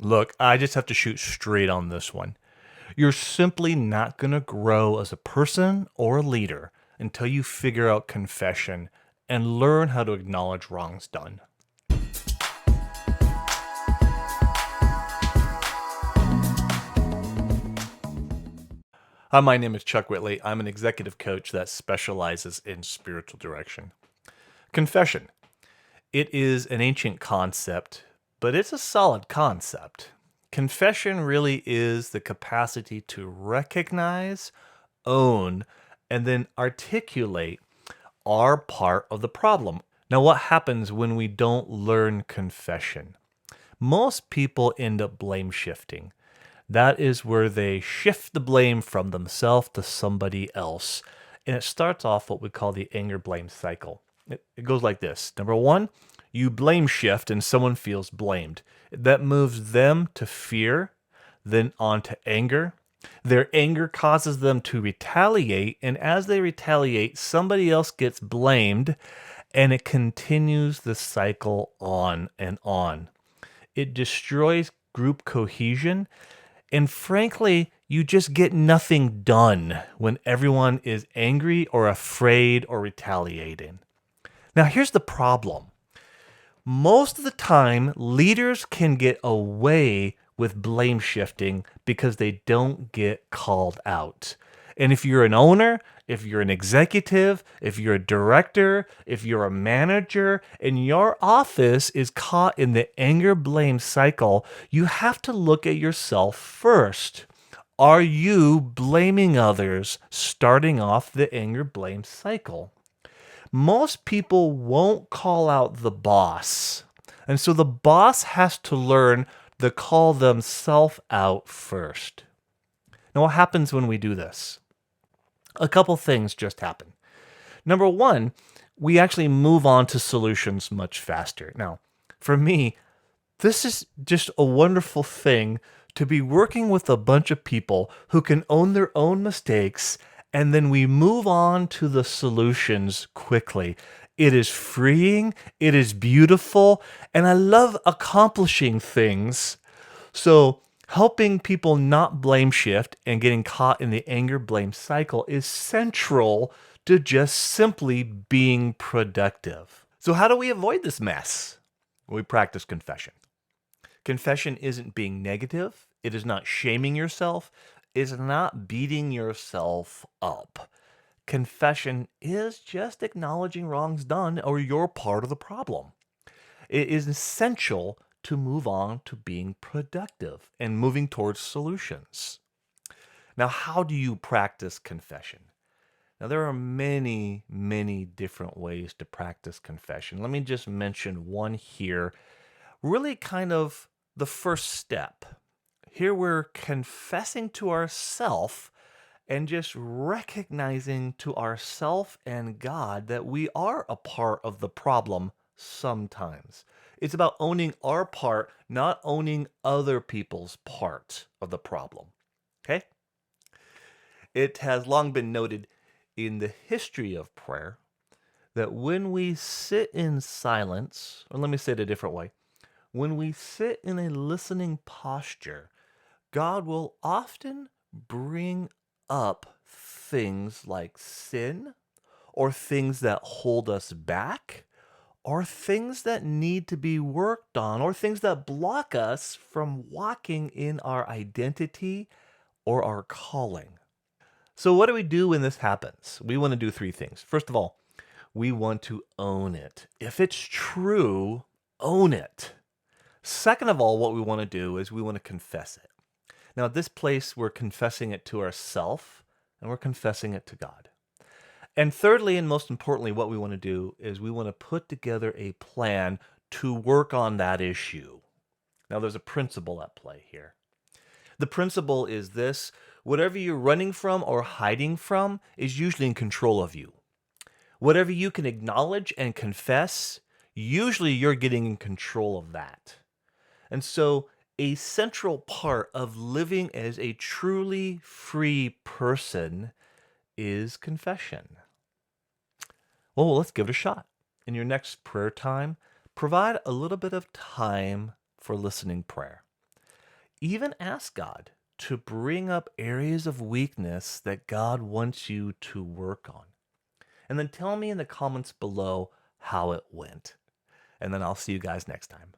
Look, I just have to shoot straight on this one. You're simply not going to grow as a person or a leader until you figure out confession and learn how to acknowledge wrongs done. Hi, my name is Chuck Whitley. I'm an executive coach that specializes in spiritual direction. Confession. It is an ancient concept, but it's a solid concept. Confession really is the capacity to recognize, own, and then articulate our part of the problem. Now, what happens when we don't learn confession? Most people end up blame shifting. That is where they shift the blame from themselves to somebody else. And it starts off what we call the anger blame cycle. It goes like this. Number one, you blame shift and someone feels blamed. That moves them to fear, then on to anger. Their anger causes them to retaliate. And as they retaliate, somebody else gets blamed. And it continues the cycle on and on. It destroys group cohesion. And frankly, you just get nothing done when everyone is angry or afraid or retaliating. Now, here's the problem. Most of the time, leaders can get away with blame shifting because they don't get called out. And if you're an owner, if you're an executive, if you're a director, if you're a manager, and your office is caught in the anger blame cycle, you have to look at yourself first. Are you blaming others, starting off the anger blame cycle? Most people won't call out the boss. And so the boss has to learn to call themselves out first. Now, what happens when we do this? A couple things just happen. Number one, we actually move on to solutions much faster. Now, for me, this is just a wonderful thing to be working with a bunch of people who can own their own mistakes, and then we move on to the solutions quickly. It is freeing, it is beautiful, and I love accomplishing things. So, helping people not blame shift and getting caught in the anger blame cycle is central to just simply being productive. So, how do we avoid this mess? We practice confession. Confession isn't being negative, it is not shaming yourself, it is not beating yourself up. Confession is just acknowledging wrongs done or you're part of the problem. It is essential to move on to being productive and moving towards solutions. Now, how do you practice confession? Now, there are many, many different ways to practice confession. Let me just mention one here, really kind of the first step. Here we're confessing to ourself and just recognizing to ourself and God that we are a part of the problem sometimes. It's about owning our part, not owning other people's part of the problem. Okay? It has long been noted in the history of prayer that when we sit in silence, or let me say it a different way, when we sit in a listening posture, God will often bring up things like sin or things that hold us back or things that need to be worked on or things that block us from walking in our identity or our calling. So, what do we do when this happens? We want to do three things. First of all, we want to own it. If it's true, own it. Second of all, what we want to do is we want to confess it. Now, at this place, we're confessing it to ourselves and we're confessing it to God. And thirdly, and most importantly, what we want to do is we want to put together a plan to work on that issue. Now, there's a principle at play here. The principle is this: whatever you're running from or hiding from is usually in control of you. Whatever you can acknowledge and confess, usually you're getting in control of that. And so, a central part of living as a truly free person is confession. Well, let's give it a shot. In your next prayer time, provide a little bit of time for listening prayer. Even ask God to bring up areas of weakness that God wants you to work on. And then tell me in the comments below how it went. And then I'll see you guys next time.